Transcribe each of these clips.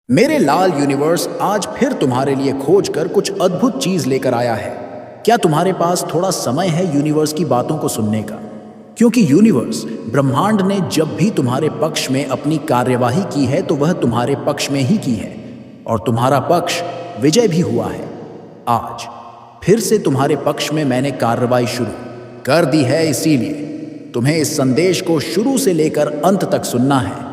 मेरे लाल यूनिवर्स आज फिर तुम्हारे लिए खोज कर कुछ अद्भुत चीज लेकर आया है। क्या तुम्हारे पास थोड़ा समय है यूनिवर्स की बातों को सुनने का? क्योंकि यूनिवर्स ब्रह्मांड ने जब भी तुम्हारे पक्ष में अपनी कार्यवाही की है तो वह तुम्हारे पक्ष में ही की है और तुम्हारा पक्ष विजय भी हुआ है। आज फिर से तुम्हारे पक्ष में मैंने कार्रवाई शुरू कर दी है, इसीलिए तुम्हें इस संदेश को शुरू से लेकर अंत तक सुनना है,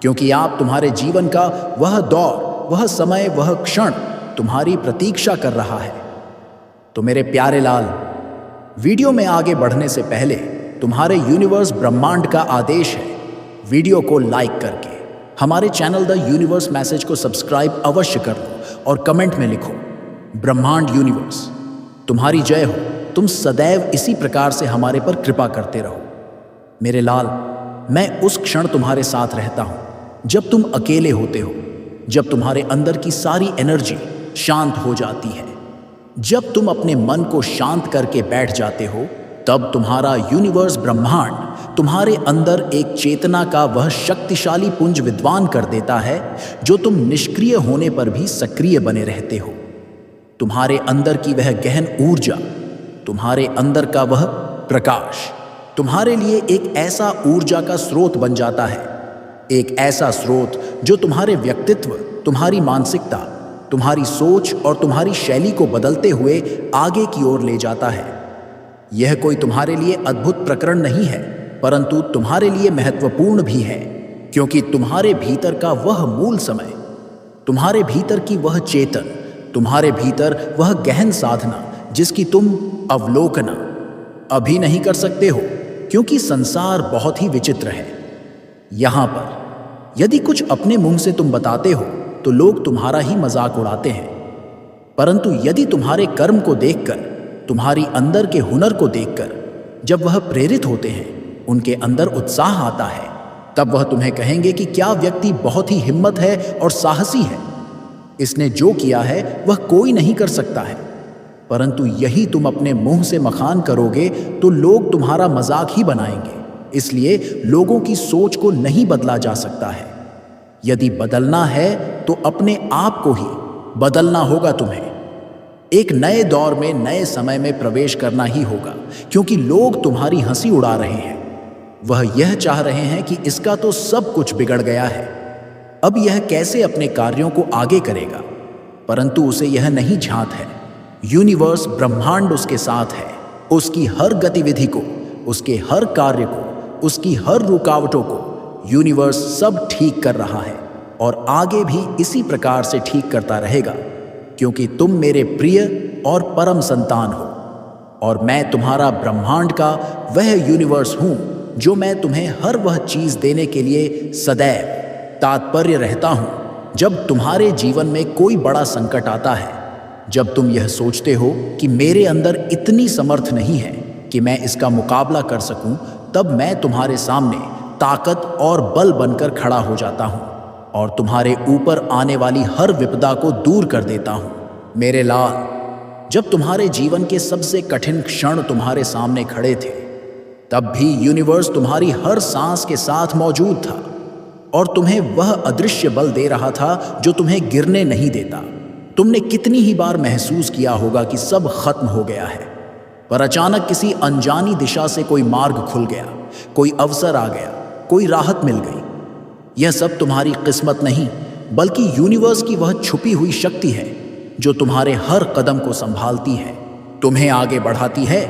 क्योंकि आप तुम्हारे जीवन का वह दौर, वह समय, वह क्षण तुम्हारी प्रतीक्षा कर रहा है। तो मेरे प्यारे लाल, वीडियो में आगे बढ़ने से पहले तुम्हारे यूनिवर्स ब्रह्मांड का आदेश है, वीडियो को लाइक करके हमारे चैनल द यूनिवर्स मैसेज को सब्सक्राइब अवश्य कर लो और कमेंट में लिखो, ब्रह्मांड यूनिवर्स तुम्हारी जय हो, तुम सदैव इसी प्रकार से हमारे पर कृपा करते रहो। मेरे लाल, मैं उस क्षण तुम्हारे साथ रहता हूं जब तुम अकेले होते हो, जब तुम्हारे अंदर की सारी एनर्जी शांत हो जाती है, जब तुम अपने मन को शांत करके बैठ जाते हो, तब तुम्हारा यूनिवर्स ब्रह्मांड तुम्हारे अंदर एक चेतना का वह शक्तिशाली पुंज विद्वान कर देता है जो तुम निष्क्रिय होने पर भी सक्रिय बने रहते हो। तुम्हारे अंदर की वह गहन ऊर्जा, तुम्हारे अंदर का वह प्रकाश तुम्हारे लिए एक ऐसा ऊर्जा का स्रोत बन जाता है, एक ऐसा स्रोत जो तुम्हारे व्यक्तित्व, तुम्हारी मानसिकता, तुम्हारी सोच और तुम्हारी शैली को बदलते हुए आगे की ओर ले जाता है। यह कोई तुम्हारे लिए अद्भुत प्रकरण नहीं है, परंतु तुम्हारे लिए महत्वपूर्ण भी है, क्योंकि तुम्हारे भीतर का वह मूल समय, तुम्हारे भीतर की वह चेतन, तुम्हारे भीतर वह गहन साधना जिसकी तुम अवलोकना अभी नहीं कर सकते हो, क्योंकि संसार बहुत ही विचित्र है। यहां पर यदि कुछ अपने मुंह से तुम बताते हो तो लोग तुम्हारा ही मजाक उड़ाते हैं, परंतु यदि तुम्हारे कर्म को देखकर, तुम्हारी अंदर के हुनर को देखकर जब वह प्रेरित होते हैं, उनके अंदर उत्साह आता है, तब वह तुम्हें कहेंगे कि क्या व्यक्ति बहुत ही हिम्मत है और साहसी है, इसने जो किया है वह कोई नहीं कर सकता है। परंतु यही तुम अपने मुंह से मखान करोगे तो लोग तुम्हारा मजाक ही बनाएंगे। इसलिए लोगों की सोच को नहीं बदला जा सकता है। यदि बदलना है तो अपने आप को ही बदलना होगा। तुम्हें एक नए दौर में, नए समय में प्रवेश करना ही होगा, क्योंकि लोग तुम्हारी हंसी उड़ा रहे हैं। वह यह चाह रहे हैं कि इसका तो सब कुछ बिगड़ गया है, अब यह कैसे अपने कार्यों को आगे करेगा, परंतु उसे यह नहीं झांक है। यूनिवर्स ब्रह्मांड उसके साथ है, उसकी हर गतिविधि को, उसके हर कार्य को, उसकी हर रुकावटों को यूनिवर्स सब ठीक कर रहा है और आगे भी इसी प्रकार से ठीक करता रहेगा, क्योंकि तुम मेरे प्रिय और परम संतान हो और मैं तुम्हारा ब्रह्मांड का वह यूनिवर्स हूं जो मैं तुम्हें हर वह चीज देने के लिए सदैव तात्पर्य रहता हूं। जब तुम्हारे जीवन में कोई बड़ा संकट आता है, जब तुम यह सोचते हो कि मेरे अंदर इतनी समर्थ नहीं है कि मैं इसका मुकाबला कर सकूं, तब मैं तुम्हारे सामने ताकत और बल बनकर खड़ा हो जाता हूं और तुम्हारे ऊपर आने वाली हर विपदा को दूर कर देता हूं। मेरे लाल, जब तुम्हारे जीवन के सबसे कठिन क्षण तुम्हारे सामने खड़े थे, तब भी यूनिवर्स तुम्हारी हर सांस के साथ मौजूद था और तुम्हें वह अदृश्य बल दे रहा था जो तुम्हें गिरने नहीं देता। तुमने कितनी ही बार महसूस किया होगा कि सब खत्म हो गया है, पर अचानक किसी अनजानी दिशा से कोई मार्ग खुल गया, कोई अवसर आ गया, कोई राहत मिल गई। यह सब तुम्हारी किस्मत नहीं, बल्कि यूनिवर्स की वह छुपी हुई शक्ति है जो तुम्हारे हर कदम को संभालती है, तुम्हें आगे बढ़ाती है,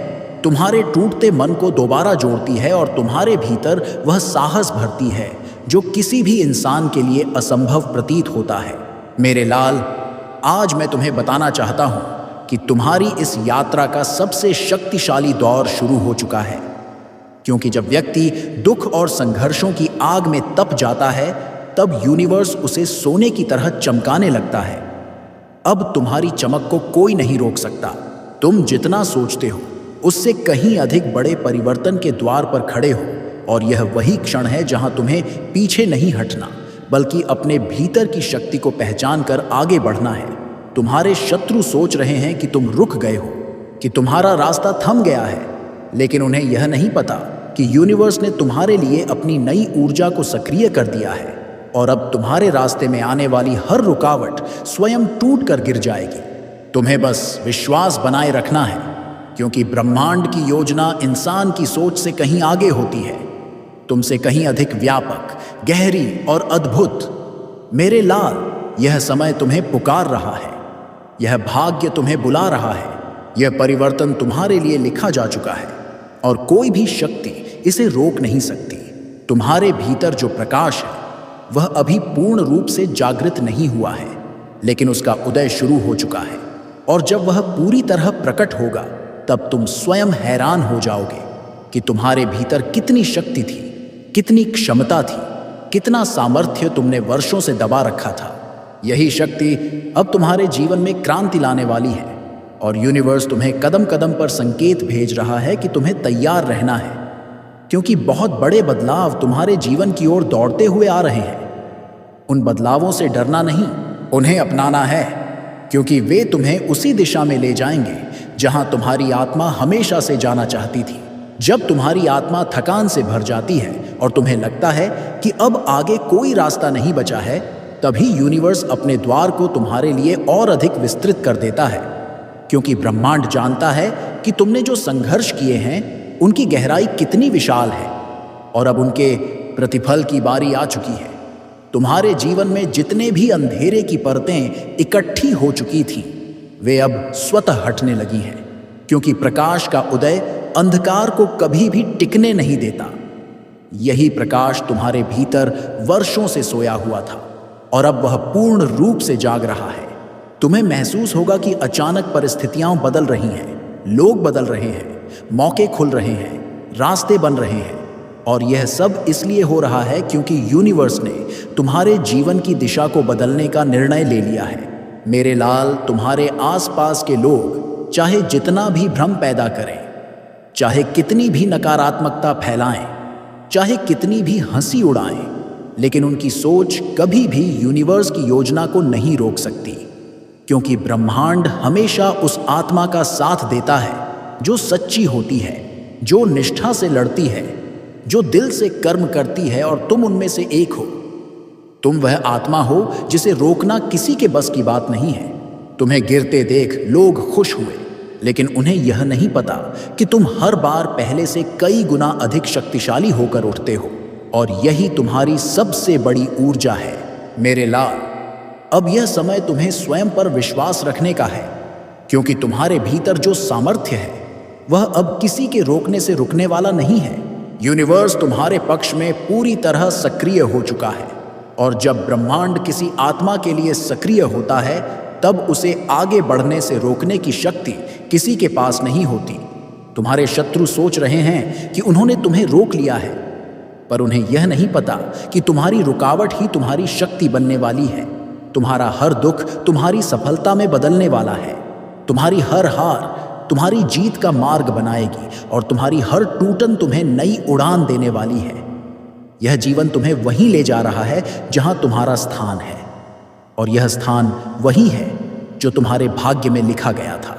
तुम्हारे टूटते मन को दोबारा जोड़ती है और तुम्हारे भीतर वह साहस भरती है जो किसी भी इंसान के लिए असंभव प्रतीत होता है। मेरे लाल, आज मैं तुम्हें बताना चाहता हूं कि तुम्हारी इस यात्रा का सबसे शक्तिशाली दौर शुरू हो चुका है, क्योंकि जब व्यक्ति दुख और संघर्षों की आग में तप जाता है, तब यूनिवर्स उसे सोने की तरह चमकाने लगता है। अब तुम्हारी चमक को कोई नहीं रोक सकता। तुम जितना सोचते हो उससे कहीं अधिक बड़े परिवर्तन के द्वार पर खड़े हो और यह वही क्षण है जहां तुम्हें पीछे नहीं हटना, बल्कि अपने भीतर की शक्ति को पहचान कर आगे बढ़ना है। तुम्हारे शत्रु सोच रहे हैं कि तुम रुक गए हो, कि तुम्हारा रास्ता थम गया है, लेकिन उन्हें यह नहीं पता कि यूनिवर्स ने तुम्हारे लिए अपनी नई ऊर्जा को सक्रिय कर दिया है। और अब तुम्हारे रास्ते में आने वाली हर रुकावट स्वयं टूट कर गिर जाएगी। तुम्हें बस विश्वास बनाए रखना है, क्योंकि ब्रह्मांड की योजना इंसान की सोच से कहीं आगे होती है, तुमसे कहीं अधिक व्यापक, गहरी और अद्भुत। मेरे लाल, यह समय तुम्हें पुकार रहा है, यह भाग्य तुम्हें बुला रहा है, यह परिवर्तन तुम्हारे लिए लिखा जा चुका है और कोई भी शक्ति इसे रोक नहीं सकती। तुम्हारे भीतर जो प्रकाश है वह अभी पूर्ण रूप से जागृत नहीं हुआ है, लेकिन उसका उदय शुरू हो चुका है, और जब वह पूरी तरह प्रकट होगा तब तुम स्वयं हैरान हो जाओगे कि तुम्हारे भीतर कितनी शक्ति थी, कितनी क्षमता थी, कितना सामर्थ्य तुमने वर्षों से दबा रखा था। यही शक्ति अब तुम्हारे जीवन में क्रांति लाने वाली है, और यूनिवर्स तुम्हें कदम कदम पर संकेत भेज रहा है कि तुम्हें तैयार रहना है, क्योंकि बहुत बड़े बदलाव तुम्हारे जीवन की ओर दौड़ते हुए आ रहे हैं। उन बदलावों से डरना नहीं, उन्हें अपनाना है, क्योंकि वे तुम्हें उसी दिशा में ले जाएंगे जहां तुम्हारी आत्मा हमेशा से जाना चाहती थी। जब तुम्हारी आत्मा थकान से भर जाती है और तुम्हें लगता है कि अब आगे कोई रास्ता नहीं बचा है, तभी यूनिवर्स अपने द्वार को तुम्हारे लिए और अधिक विस्तृत कर देता है, क्योंकि ब्रह्मांड जानता है कि तुमने जो संघर्ष किए हैं उनकी गहराई कितनी विशाल है, और अब उनके प्रतिफल की बारी आ चुकी है। तुम्हारे जीवन में जितने भी अंधेरे की परतें इकट्ठी हो चुकी थीं, वे अब स्वतः हटने लगी हैं, क्योंकि प्रकाश का उदय अंधकार को कभी भी टिकने नहीं देता। यही प्रकाश तुम्हारे भीतर वर्षों से सोया हुआ था, और अब वह पूर्ण रूप से जाग रहा है। तुम्हें महसूस होगा कि अचानक परिस्थितियां बदल रही हैं, लोग बदल रहे हैं, मौके खुल रहे हैं, रास्ते बन रहे हैं, और यह सब इसलिए हो रहा है क्योंकि यूनिवर्स ने तुम्हारे जीवन की दिशा को बदलने का निर्णय ले लिया है। मेरे लाल, तुम्हारे आसपास के लोग चाहे जितना भी भ्रम पैदा करें, चाहे कितनी भी नकारात्मकता फैलाएं, चाहे कितनी भी हंसी उड़ाएं, लेकिन उनकी सोच कभी भी यूनिवर्स की योजना को नहीं रोक सकती, क्योंकि ब्रह्मांड हमेशा उस आत्मा का साथ देता है जो सच्ची होती है, जो निष्ठा से लड़ती है, जो दिल से कर्म करती है, और तुम उनमें से एक हो। तुम वह आत्मा हो जिसे रोकना किसी के बस की बात नहीं है। तुम्हें गिरते देख लोग खुश हुए, लेकिन उन्हें यह नहीं पता कि तुम हर बार पहले से कई गुना अधिक शक्तिशाली होकर उठते हो, और यही तुम्हारी सबसे बड़ी ऊर्जा है। मेरे लाल, अब यह समय तुम्हें स्वयं पर विश्वास रखने का है, क्योंकि तुम्हारे भीतर जो सामर्थ्य है वह अब किसी के रोकने से रुकने वाला नहीं है। यूनिवर्स तुम्हारे पक्ष में पूरी तरह सक्रिय हो चुका है, और जब ब्रह्मांड किसी आत्मा के लिए सक्रिय होता है तब उसे आगे बढ़ने से रोकने की शक्ति किसी के पास नहीं होती। तुम्हारे शत्रु सोच रहे हैं कि उन्होंने तुम्हें रोक लिया है, पर उन्हें यह नहीं पता कि तुम्हारी रुकावट ही तुम्हारी शक्ति बनने वाली है। तुम्हारा हर दुख तुम्हारी सफलता में बदलने वाला है। तुम्हारी हर हार तुम्हारी जीत का मार्ग बनाएगी, और तुम्हारी हर टूटन तुम्हें नई उड़ान देने वाली है। यह जीवन तुम्हें वहीं ले जा रहा है जहां तुम्हारा स्थान है, और यह स्थान वही है जो तुम्हारे भाग्य में लिखा गया था,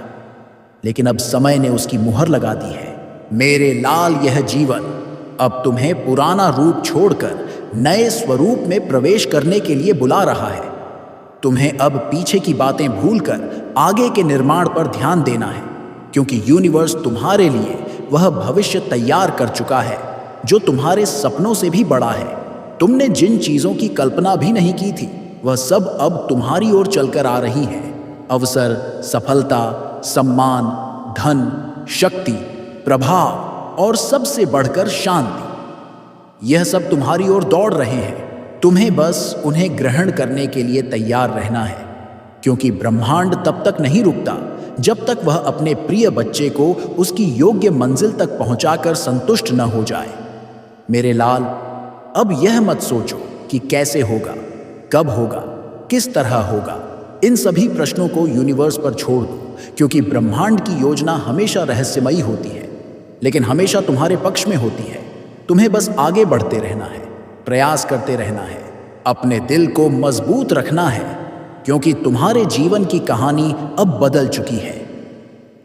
लेकिन अब समय ने उसकी मुहर लगा दी है। मेरे लाल, यह जीवन अब तुम्हें पुराना रूप छोड़कर नए स्वरूप में प्रवेश करने के लिए बुला रहा है। तुम्हें अब पीछे की बातें भूलकर आगे के निर्माण पर ध्यान देना है, क्योंकि यूनिवर्स तुम्हारे लिए वह भविष्य तैयार कर चुका है जो तुम्हारे सपनों से भी बड़ा है। तुमने जिन चीजों की कल्पना भी नहीं की थी वह सब अब तुम्हारी ओर चलकर आ रही है। अवसर, सफलता, सम्मान, धन, शक्ति, प्रभाव और सबसे बढ़कर शांति, यह सब तुम्हारी ओर दौड़ रहे हैं। तुम्हें बस उन्हें ग्रहण करने के लिए तैयार रहना है, क्योंकि ब्रह्मांड तब तक नहीं रुकता जब तक वह अपने प्रिय बच्चे को उसकी योग्य मंजिल तक पहुंचाकर संतुष्ट न हो जाए। मेरे लाल, अब यह मत सोचो कि कैसे होगा, कब होगा, किस तरह होगा। इन सभी प्रश्नों को यूनिवर्स पर छोड़ दो, क्योंकि ब्रह्मांड की योजना हमेशा रहस्यमयी होती है, लेकिन हमेशा तुम्हारे पक्ष में होती है। तुम्हें बस आगे बढ़ते रहना है, प्रयास करते रहना है, अपने दिल को मजबूत रखना है, क्योंकि तुम्हारे जीवन की कहानी अब बदल चुकी है,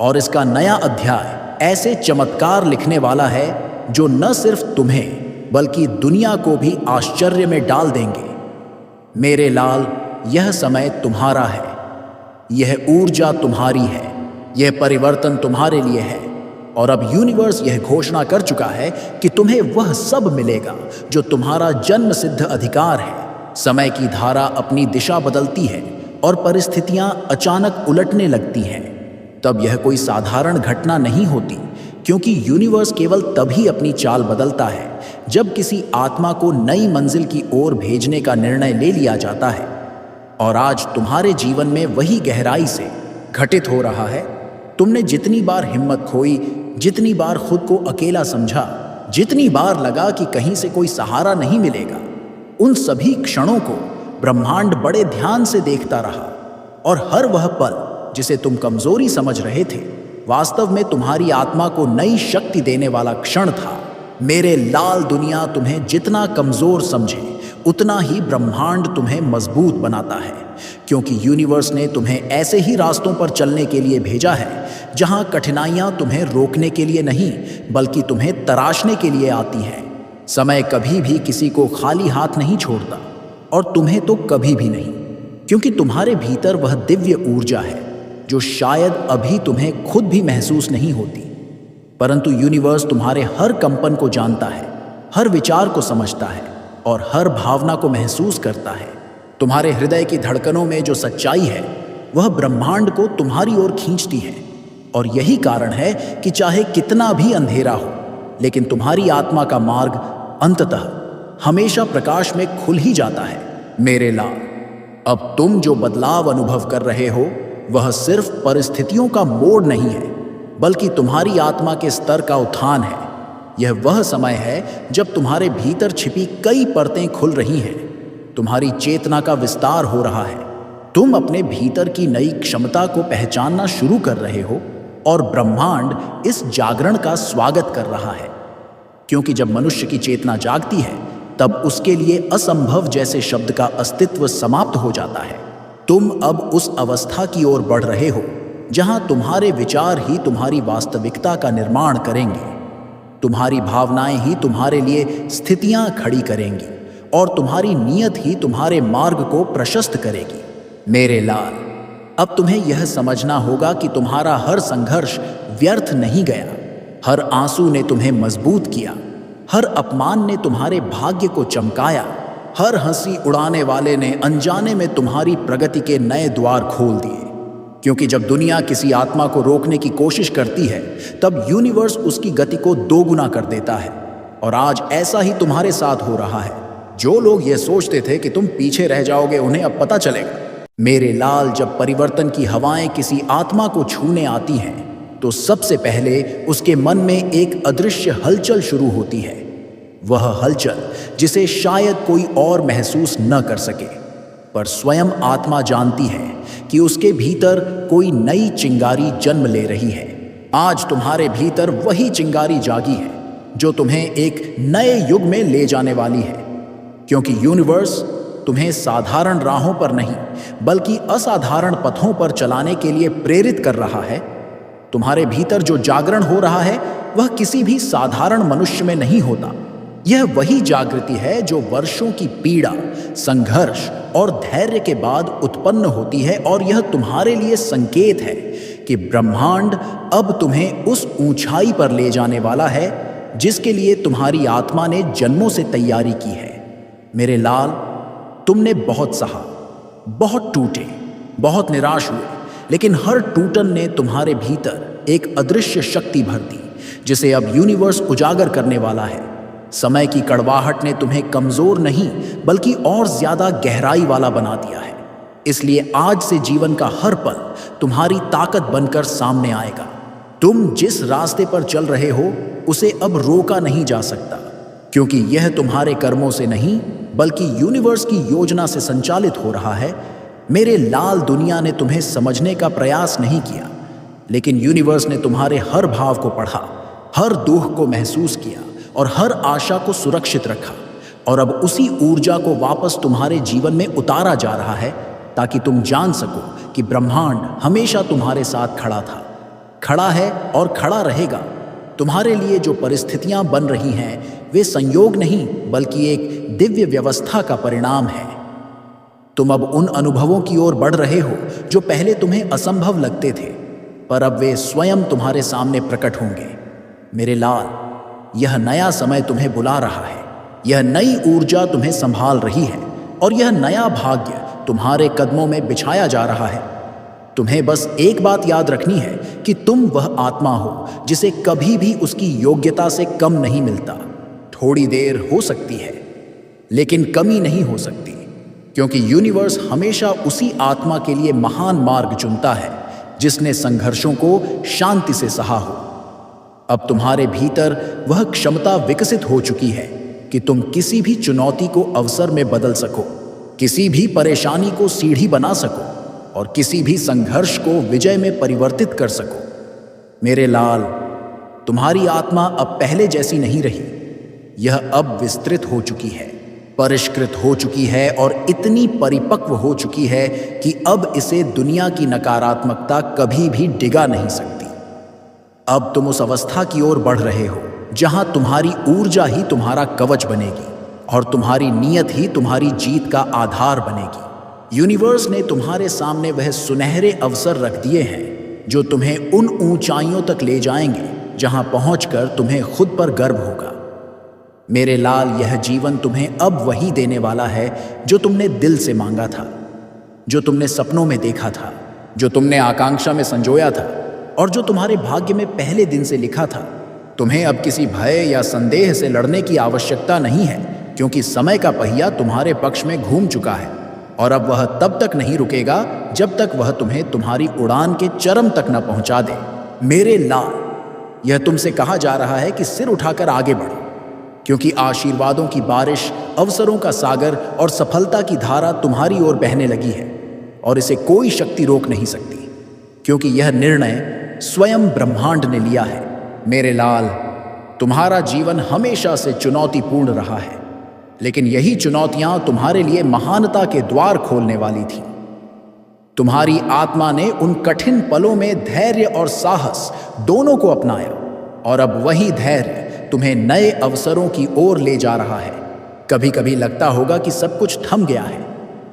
और इसका नया अध्याय ऐसे चमत्कार लिखने वाला है जो न सिर्फ तुम्हें बल्कि दुनिया को भी आश्चर्य में डाल देंगे। मेरे लाल, यह समय तुम्हारा है, यह ऊर्जा तुम्हारी है, यह परिवर्तन तुम्हारे लिए है। और अब यूनिवर्स यह घोषणा कर चुका है कि तुम्हें वह सब मिलेगा जो तुम्हारा जन्म सिद्ध अधिकार है। समय की धारा अपनी दिशा बदलती है और परिस्थितियां अचानक उलटने लगती हैं। तब यह कोई साधारण घटना नहीं होती, क्योंकि यूनिवर्स केवल तभी अपनी चाल बदलता है जब किसी आत्मा को नई मंजिल की ओर भेजने का निर्णय ले लिया जाता है। और आज तुम्हारे जीवन में वही गहराई से घटित हो रहा है। तुमने जितनी बार हिम्मत खोई, जितनी बार खुद को अकेला समझा, जितनी बार लगा कि कहीं से कोई सहारा नहीं मिलेगा, उन सभी क्षणों को ब्रह्मांड बड़े ध्यान से देखता रहा। और हर वह पल जिसे तुम कमजोरी समझ रहे थे, वास्तव में तुम्हारी आत्मा को नई शक्ति देने वाला क्षण था। मेरे लाल, दुनिया तुम्हें जितना कमजोर समझे, उतना ही ब्रह्मांड तुम्हें मजबूत बनाता है, क्योंकि यूनिवर्स ने तुम्हें ऐसे ही रास्तों पर चलने के लिए भेजा है जहां कठिनाइयां तुम्हें रोकने के लिए नहीं, बल्कि तुम्हें तराशने के लिए आती हैं। समय कभी भी किसी को खाली हाथ नहीं छोड़ता, और तुम्हें तो कभी भी नहीं, क्योंकि तुम्हारे भीतर वह दिव्य ऊर्जा है जो शायद अभी तुम्हें खुद भी महसूस नहीं होती। परंतु यूनिवर्स तुम्हारे हर कंपन को जानता है, हर विचार को समझता है और हर भावना को महसूस करता है। तुम्हारे हृदय की धड़कनों में जो सच्चाई है, वह ब्रह्मांड को तुम्हारी ओर खींचती है। और यही कारण है कि चाहे कितना भी अंधेरा हो, लेकिन तुम्हारी आत्मा का मार्ग अंततः हमेशा प्रकाश में खुल ही जाता है। मेरे लाल, अब तुम जो बदलाव अनुभव कर रहे हो, वह सिर्फ परिस्थितियों का मोड़ नहीं है, बल्कि तुम्हारी आत्मा के स्तर का उत्थान है। यह वह समय है जब तुम्हारे भीतर छिपी कई परतें खुल रही हैं, तुम्हारी चेतना का विस्तार हो रहा है, तुम अपने भीतर की नई क्षमता को पहचानना शुरू कर रहे हो, और ब्रह्मांड इस जागरण का स्वागत कर रहा है। क्योंकि जब मनुष्य की चेतना जागती है, तब उसके लिए असंभव जैसे शब्द का अस्तित्व समाप्त हो जाता है। तुम अब उस अवस्था की ओर बढ़ रहे हो जहां तुम्हारे विचार ही तुम्हारी वास्तविकता का निर्माण करेंगे, तुम्हारी भावनाएं ही तुम्हारे लिए स्थितियां खड़ी करेंगी, और तुम्हारी नीयत ही तुम्हारे मार्ग को प्रशस्त करेगी। मेरे लाल, अब तुम्हें यह समझना होगा कि तुम्हारा हर संघर्ष व्यर्थ नहीं गया। हर आंसू ने तुम्हें मजबूत किया, हर अपमान ने तुम्हारे भाग्य को चमकाया, हर हंसी उड़ाने वाले ने अनजाने में तुम्हारी प्रगति के नए द्वार खोल दिए। क्योंकि जब दुनिया किसी आत्मा को रोकने की कोशिश करती है, तब यूनिवर्स उसकी गति को दोगुना कर देता है। और आज ऐसा ही तुम्हारे साथ हो रहा है। जो लोग ये सोचते थे कि तुम पीछे रह जाओगे, उन्हें अब पता चलेगा। मेरे लाल, जब परिवर्तन की हवाएं किसी आत्मा को छूने आती हैं, तो सबसे पहले उसके मन में एक अदृश्य हलचल शुरू होती है। वह हलचल जिसे शायद कोई और महसूस न कर सके, पर स्वयं आत्मा जानती है कि उसके भीतर कोई नई चिंगारी जन्म ले रही है। आज तुम्हारे भीतर वही चिंगारी जागी है जो तुम्हें एक नए युग में ले जाने वाली है। क्योंकि यूनिवर्स तुम्हें साधारण राहों पर नहीं, बल्कि असाधारण पथों पर चलाने के लिए प्रेरित कर रहा है। तुम्हारे भीतर जो जागरण हो रहा है, वह किसी भी साधारण मनुष्य में नहीं होता। यह वही जागृति है जो वर्षों की पीड़ा, संघर्ष और धैर्य के बाद उत्पन्न होती है। और यह तुम्हारे लिए संकेत है कि ब्रह्मांड अब तुम्हें उस ऊंचाई पर ले जाने वाला है जिसके लिए तुम्हारी आत्मा ने जन्मों से तैयारी की है। मेरे लाल, तुमने बहुत सहा, बहुत टूटे, बहुत निराश हुए, लेकिन हर टूटन ने तुम्हारे भीतर एक अदृश्य शक्ति भर दी, जिसे अब यूनिवर्स उजागर करने वाला है। समय की कड़वाहट ने तुम्हें कमजोर नहीं, बल्कि और ज्यादा गहराई वाला बना दिया है। इसलिए आज से जीवन का हर पल तुम्हारी ताकत बनकर सामने आएगा। तुम जिस रास्ते पर चल रहे हो, उसे अब रोका नहीं जा सकता, क्योंकि यह तुम्हारे कर्मों से नहीं, बल्कि यूनिवर्स की योजना से संचालित हो रहा है। मेरे लाल, दुनिया ने तुम्हें समझने का प्रयास नहीं किया, लेकिन यूनिवर्स ने तुम्हारे हर भाव को पढ़ा, हर दुख को महसूस किया और हर आशा को सुरक्षित रखा। और अब उसी ऊर्जा को वापस तुम्हारे जीवन में उतारा जा रहा है, ताकि तुम जान सको कि ब्रह्मांड हमेशा तुम्हारे साथ खड़ा था, खड़ा है और खड़ा रहेगा। तुम्हारे लिए जो परिस्थितियां बन रही हैं, वे संयोग नहीं, बल्कि एक दिव्य व्यवस्था का परिणाम है। तुम अब उन अनुभवों की ओर बढ़ रहे हो जो पहले तुम्हें असंभव लगते थे, पर अब वे स्वयं तुम्हारे सामने प्रकट होंगे। मेरे लाल, यह नया समय तुम्हें बुला रहा है, यह नई ऊर्जा तुम्हें संभाल रही है और यह नया भाग्य तुम्हारे कदमों में बिछाया जा रहा है। तुम्हें बस एक बात याद रखनी है कि तुम वह आत्मा हो जिसे कभी भी उसकी योग्यता से कम नहीं मिलता। थोड़ी देर हो सकती है, लेकिन कमी नहीं हो सकती, क्योंकि यूनिवर्स हमेशा उसी आत्मा के लिए महान मार्ग चुनता है जिसने संघर्षों को शांति से सहा हो। अब तुम्हारे भीतर वह क्षमता विकसित हो चुकी है कि तुम किसी भी चुनौती को अवसर में बदल सको, किसी भी परेशानी को सीढ़ी बना सको और किसी भी संघर्ष को विजय में परिवर्तित कर सको। मेरे लाल, तुम्हारी आत्मा अब पहले जैसी नहीं रही। यह अब विस्तृत हो चुकी है, परिष्कृत हो चुकी है और इतनी परिपक्व हो चुकी है कि अब इसे दुनिया की नकारात्मकता कभी भी डिगा नहीं सकती। अब तुम उस अवस्था की ओर बढ़ रहे हो जहां तुम्हारी ऊर्जा ही तुम्हारा कवच बनेगी और तुम्हारी नीयत ही तुम्हारी जीत का आधार बनेगी। यूनिवर्स ने तुम्हारे सामने वह सुनहरे अवसर रख दिए हैं जो तुम्हें उन ऊंचाइयों तक ले जाएंगे जहां पहुंचकर तुम्हें खुद पर गर्व होगा। मेरे लाल, यह जीवन तुम्हें अब वही देने वाला है जो तुमने दिल से मांगा था, जो तुमने सपनों में देखा था, जो तुमने आकांक्षा में संजोया था और जो तुम्हारे भाग्य में पहले दिन से लिखा था। तुम्हें अब किसी भय या संदेह से लड़ने की आवश्यकता नहीं है, क्योंकि समय का पहिया तुम्हारे पक्ष में घूम चुका है और अब वह तब तक नहीं रुकेगा जब तक वह तुम्हें तुम्हारी उड़ान के चरम तक न पहुंचा दे। मेरे लाल, यह तुमसे कहा जा रहा है कि सिर उठाकर आगे बढ़ो, क्योंकि आशीर्वादों की बारिश, अवसरों का सागर और सफलता की धारा तुम्हारी ओर बहने लगी है और इसे कोई शक्ति रोक नहीं सकती, क्योंकि यह निर्णय स्वयं ब्रह्मांड ने लिया है। मेरे लाल, तुम्हारा जीवन हमेशा से चुनौतीपूर्ण रहा है, लेकिन यही चुनौतियां तुम्हारे लिए महानता के द्वार खोलने वाली थीं। तुम्हारी आत्मा ने उन कठिन पलों में धैर्य और साहस दोनों को अपनाया और अब वही धैर्य तुम्हें नए अवसरों की ओर ले जा रहा है। कभी कभी लगता होगा कि सब कुछ थम गया है,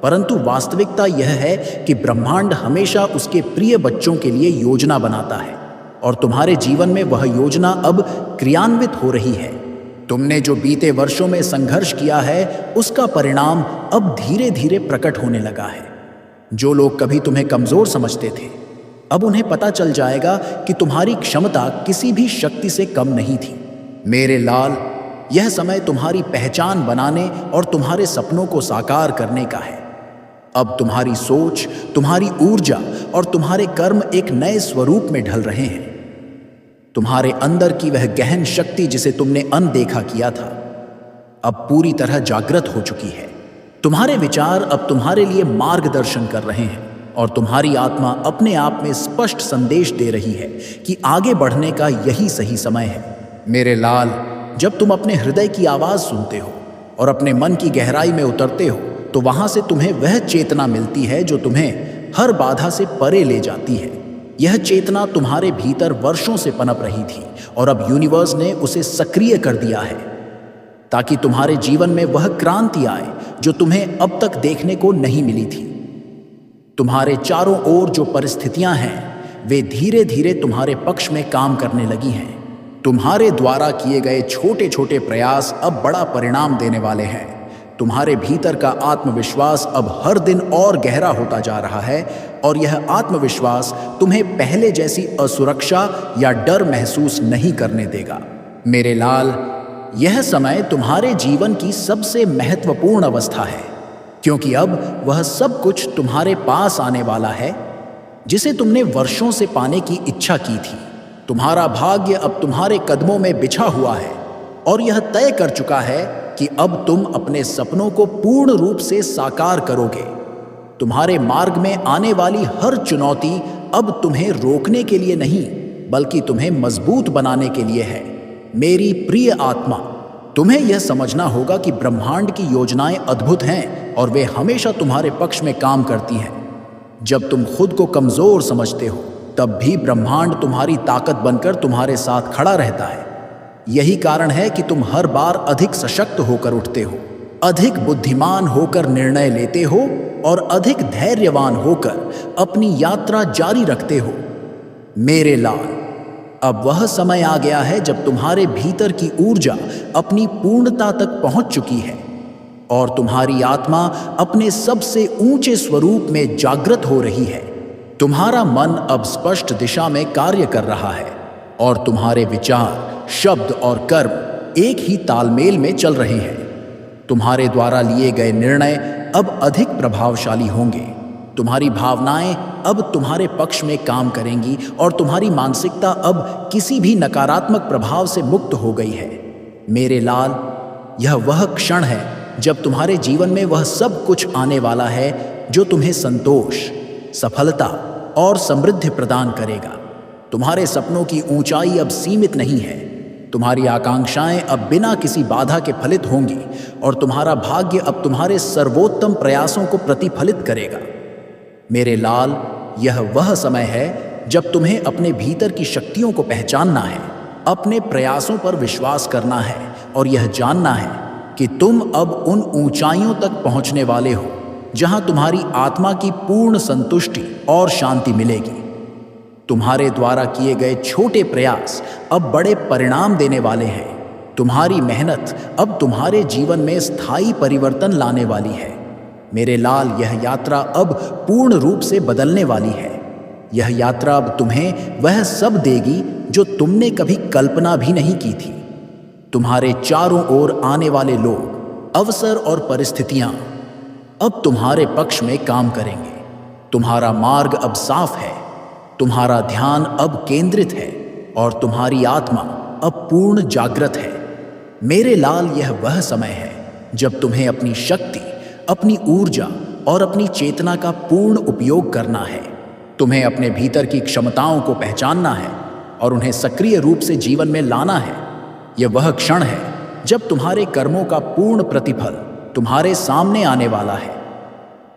परंतु वास्तविकता यह है कि ब्रह्मांड हमेशा उसके प्रिय बच्चों के लिए योजना बनाता है और तुम्हारे जीवन में वह योजना अब क्रियान्वित हो रही है। तुमने जो बीते वर्षों में संघर्ष किया है, उसका परिणाम अब धीरे धीरे प्रकट होने लगा है। जो लोग कभी तुम्हें कमजोर समझते थे, अब उन्हें पता चल जाएगा कि तुम्हारी क्षमता किसी भी शक्ति से कम नहीं थी। मेरे लाल, यह समय तुम्हारी पहचान बनाने और तुम्हारे सपनों को साकार करने का है। अब तुम्हारी सोच, तुम्हारी ऊर्जा और तुम्हारे कर्म एक नए स्वरूप में ढल रहे हैं। तुम्हारे अंदर की वह गहन शक्ति जिसे तुमने अनदेखा किया था, अब पूरी तरह जागृत हो चुकी है। तुम्हारे विचार अब तुम्हारे लिए मार्गदर्शन कर रहे हैं और तुम्हारी आत्मा अपने आप में स्पष्ट संदेश दे रही है कि आगे बढ़ने का यही सही समय है। मेरे लाल, जब तुम अपने हृदय की आवाज सुनते हो और अपने मन की गहराई में उतरते हो, तो वहां से तुम्हें वह चेतना मिलती है जो तुम्हें हर बाधा से परे ले जाती है। यह चेतना तुम्हारे भीतर वर्षों से पनप रही थी और अब यूनिवर्स ने उसे सक्रिय कर दिया है, ताकि तुम्हारे जीवन में वह क्रांति आए जो तुम्हें अब तक देखने को नहीं मिली थी। तुम्हारे चारों ओर जो परिस्थितियां हैं, वे धीरे धीरे तुम्हारे पक्ष में काम करने लगी हैं। तुम्हारे द्वारा किए गए छोटे छोटे प्रयास अब बड़ा परिणाम देने वाले हैं। तुम्हारे भीतर का आत्मविश्वास अब हर दिन और गहरा होता जा रहा है और यह आत्मविश्वास तुम्हें पहले जैसी असुरक्षा या डर महसूस नहीं करने देगा। मेरे लाल, यह समय तुम्हारे जीवन की सबसे महत्वपूर्ण अवस्था है, क्योंकि अब वह सब कुछ तुम्हारे पास आने वाला है जिसे तुमने वर्षों से पाने की इच्छा की थी। तुम्हारा भाग्य अब तुम्हारे कदमों में बिछा हुआ है और यह तय कर चुका है कि अब तुम अपने सपनों को पूर्ण रूप से साकार करोगे। तुम्हारे मार्ग में आने वाली हर चुनौती अब तुम्हें रोकने के लिए नहीं, बल्कि तुम्हें मजबूत बनाने के लिए है। मेरी प्रिय आत्मा, तुम्हें यह समझना होगा कि ब्रह्मांड की योजनाएं अद्भुत हैं और वे हमेशा तुम्हारे पक्ष में काम करती हैं। जब तुम खुद को कमजोर समझते हो, तब भी ब्रह्मांड तुम्हारी ताकत बनकर तुम्हारे साथ खड़ा रहता है। यही कारण है कि तुम हर बार अधिक सशक्त होकर उठते हो। अधिक बुद्धिमान होकर निर्णय लेते हो और अधिक धैर्यवान होकर अपनी यात्रा जारी रखते हो। मेरे लाल, अब वह समय आ गया है जब तुम्हारे भीतर की ऊर्जा अपनी पूर्णता तक पहुंच चुकी है और तुम्हारी आत्मा अपने सबसे ऊंचे स्वरूप में जागृत हो रही है। तुम्हारा मन अब स्पष्ट दिशा में कार्य कर रहा है और तुम्हारे विचार, शब्द और कर्म एक ही तालमेल में चल रहे हैं। तुम्हारे द्वारा लिए गए निर्णय अब अधिक प्रभावशाली होंगे। तुम्हारी भावनाएं अब तुम्हारे पक्ष में काम करेंगी और तुम्हारी मानसिकता अब किसी भी नकारात्मक प्रभाव से मुक्त हो गई है। मेरे लाल, यह वह क्षण है जब तुम्हारे जीवन में वह सब कुछ आने वाला है जो तुम्हें संतोष, सफलता और समृद्धि प्रदान करेगा। तुम्हारे सपनों की ऊंचाई अब सीमित नहीं है। तुम्हारी आकांक्षाएं अब बिना किसी बाधा के फलित होंगी और तुम्हारा भाग्य अब तुम्हारे सर्वोत्तम प्रयासों को प्रतिफलित करेगा। मेरे लाल, यह वह समय है जब तुम्हें अपने भीतर की शक्तियों को पहचानना है, अपने प्रयासों पर विश्वास करना है और यह जानना है कि तुम अब उन ऊंचाइयों तक पहुंचने वाले हो जहां तुम्हारी आत्मा की पूर्ण संतुष्टि और शांति मिलेगी। तुम्हारे द्वारा किए गए छोटे प्रयास अब बड़े परिणाम देने वाले हैं। तुम्हारी मेहनत अब तुम्हारे जीवन में स्थायी परिवर्तन लाने वाली है। मेरे लाल, यह यात्रा अब पूर्ण रूप से बदलने वाली है। यह यात्रा अब तुम्हें वह सब देगी जो तुमने कभी कल्पना भी नहीं की थी। तुम्हारे चारों ओर आने वाले लोग, अवसर और परिस्थितियां अब तुम्हारे पक्ष में काम करेंगे। तुम्हारा मार्ग अब साफ है, तुम्हारा ध्यान अब केंद्रित है और तुम्हारी आत्मा अब पूर्ण जागृत है। मेरे लाल, यह वह समय है जब तुम्हें अपनी शक्ति, अपनी ऊर्जा और अपनी चेतना का पूर्ण उपयोग करना है। तुम्हें अपने भीतर की क्षमताओं को पहचानना है और उन्हें सक्रिय रूप से जीवन में लाना है। यह वह क्षण है जब तुम्हारे कर्मों का पूर्ण प्रतिफल तुम्हारे सामने आने वाला है।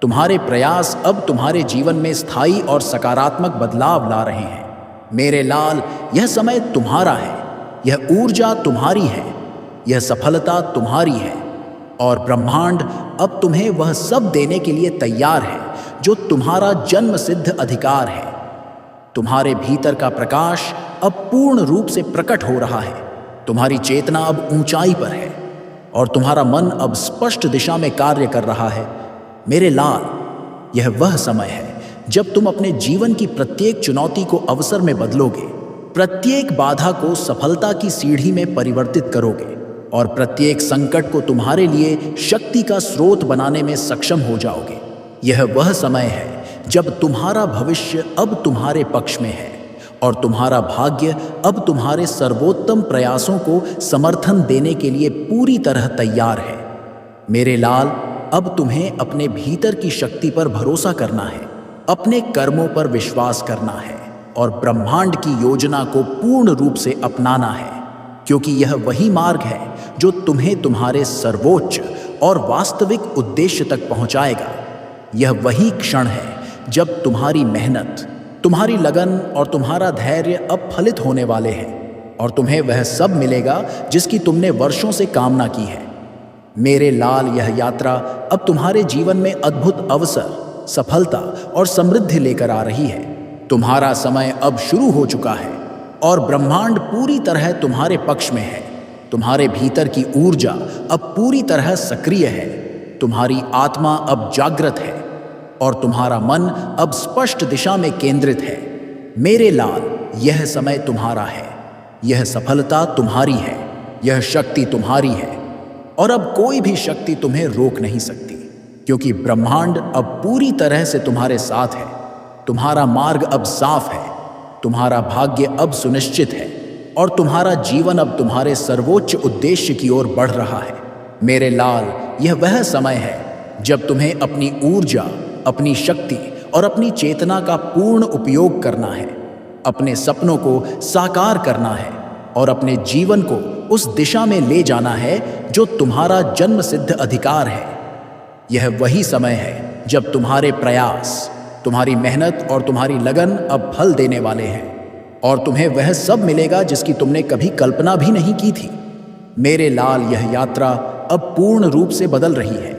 तुम्हारे प्रयास अब तुम्हारे जीवन में स्थायी और सकारात्मक बदलाव ला रहे हैं। मेरे लाल, यह समय तुम्हारा है, यह ऊर्जा तुम्हारी है, यह सफलता तुम्हारी है और ब्रह्मांड अब तुम्हें वह सब देने के लिए तैयार है जो तुम्हारा जन्म सिद्ध अधिकार है। तुम्हारे भीतर का प्रकाश अब पूर्ण रूप से प्रकट हो रहा है। तुम्हारी चेतना अब ऊंचाई पर है और तुम्हारा मन अब स्पष्ट दिशा में कार्य कर रहा है। मेरे लाल, यह वह समय है जब तुम अपने जीवन की प्रत्येक चुनौती को अवसर में बदलोगे, प्रत्येक बाधा को सफलता की सीढ़ी में परिवर्तित करोगे और प्रत्येक संकट को तुम्हारे लिए शक्ति का स्रोत बनाने में सक्षम हो जाओगे। यह वह समय है जब तुम्हारा भविष्य अब तुम्हारे पक्ष में है और तुम्हारा भाग्य अब तुम्हारे सर्वोत्तम प्रयासों को समर्थन देने के लिए पूरी तरह तैयार है। मेरे लाल, अब तुम्हें अपने भीतर की शक्ति पर भरोसा करना है, अपने कर्मों पर विश्वास करना है और ब्रह्मांड की योजना को पूर्ण रूप से अपनाना है, क्योंकि यह वही मार्ग है जो तुम्हें तुम्हारे सर्वोच्च और वास्तविक उद्देश्य तक पहुंचाएगा। यह वही क्षण है जब तुम्हारी मेहनत, तुम्हारी लगन और तुम्हारा धैर्य अब फलित होने वाले हैं और तुम्हें वह सब मिलेगा जिसकी तुमने वर्षों से कामना की है। मेरे लाल, यह यात्रा अब तुम्हारे जीवन में अद्भुत अवसर, सफलता और समृद्धि लेकर आ रही है। तुम्हारा समय अब शुरू हो चुका है और ब्रह्मांड पूरी तरह तुम्हारे पक्ष में है। तुम्हारे भीतर की ऊर्जा अब पूरी तरह सक्रिय है। तुम्हारी आत्मा अब जागृत है और तुम्हारा मन अब स्पष्ट दिशा में केंद्रित है। मेरे लाल, यह समय तुम्हारा है, यह सफलता तुम्हारी है, यह शक्ति तुम्हारी है और अब कोई भी शक्ति तुम्हें रोक नहीं सकती, क्योंकि ब्रह्मांड अब पूरी तरह से तुम्हारे साथ है। तुम्हारा मार्ग अब साफ है, तुम्हारा भाग्य अब सुनिश्चित है और तुम्हारा जीवन अब तुम्हारे सर्वोच्च उद्देश्य की ओर बढ़ रहा है। मेरे लाल, यह वह समय है जब तुम्हें अपनी ऊर्जा, अपनी शक्ति और अपनी चेतना का पूर्ण उपयोग करना है, अपने सपनों को साकार करना है और अपने जीवन को उस दिशा में ले जाना है जो तुम्हारा जन्म सिद्ध अधिकार है। यह वही समय है जब तुम्हारे प्रयास, तुम्हारी मेहनत और तुम्हारी लगन अब फल देने वाले हैं और तुम्हें वह सब मिलेगा जिसकी तुमने कभी कल्पना भी नहीं की थी। मेरे लाल, यह यात्रा अब पूर्ण रूप से बदल रही है।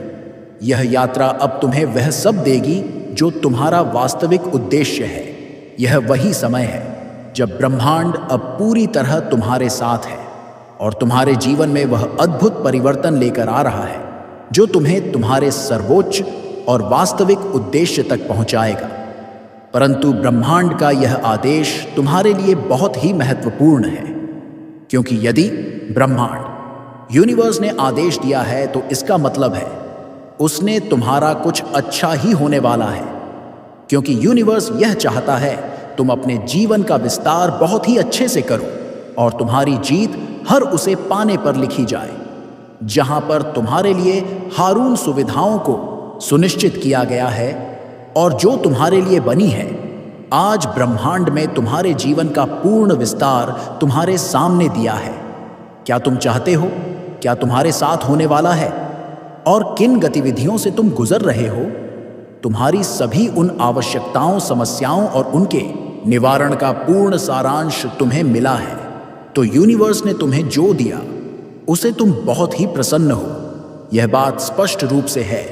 यह यात्रा अब तुम्हें वह सब देगी जो तुम्हारा वास्तविक उद्देश्य है। यह वही समय है जब ब्रह्मांड अब पूरी तरह तुम्हारे साथ है और तुम्हारे जीवन में वह अद्भुत परिवर्तन लेकर आ रहा है जो तुम्हें तुम्हारे सर्वोच्च और वास्तविक उद्देश्य तक पहुंचाएगा। परंतु ब्रह्मांड का यह आदेश तुम्हारे लिए बहुत ही महत्वपूर्ण है, क्योंकि यदि ब्रह्मांड यूनिवर्स ने आदेश दिया है तो इसका मतलब है उसने तुम्हारा कुछ अच्छा ही होने वाला है, क्योंकि यूनिवर्स यह चाहता है तुम अपने जीवन का विस्तार बहुत ही अच्छे से करो और तुम्हारी जीत हर उसे पाने पर लिखी जाए। जहां पर तुम्हारे लिए हारून सुविधाओं को सुनिश्चित किया गया है और जो तुम्हारे लिए बनी है, आज ब्रह्मांड में तुम्हारे जीवन का पूर्ण विस्तार तुम्हारे सामने दिया है। क्या तुम चाहते हो? क्या तुम्हारे साथ होने वाला है? और किन गतिविधियों से तुम गुजर रहे हो? तुम्हारी सभी उन आवश्यकताओं, समस्याओं और उनके निवारण का पूर्ण सारांश तुम्हें मिला है। तो यूनिवर्स ने तुम्हें जो दिया उसे तुम बहुत ही प्रसन्न हो, यह बात स्पष्ट रूप से है।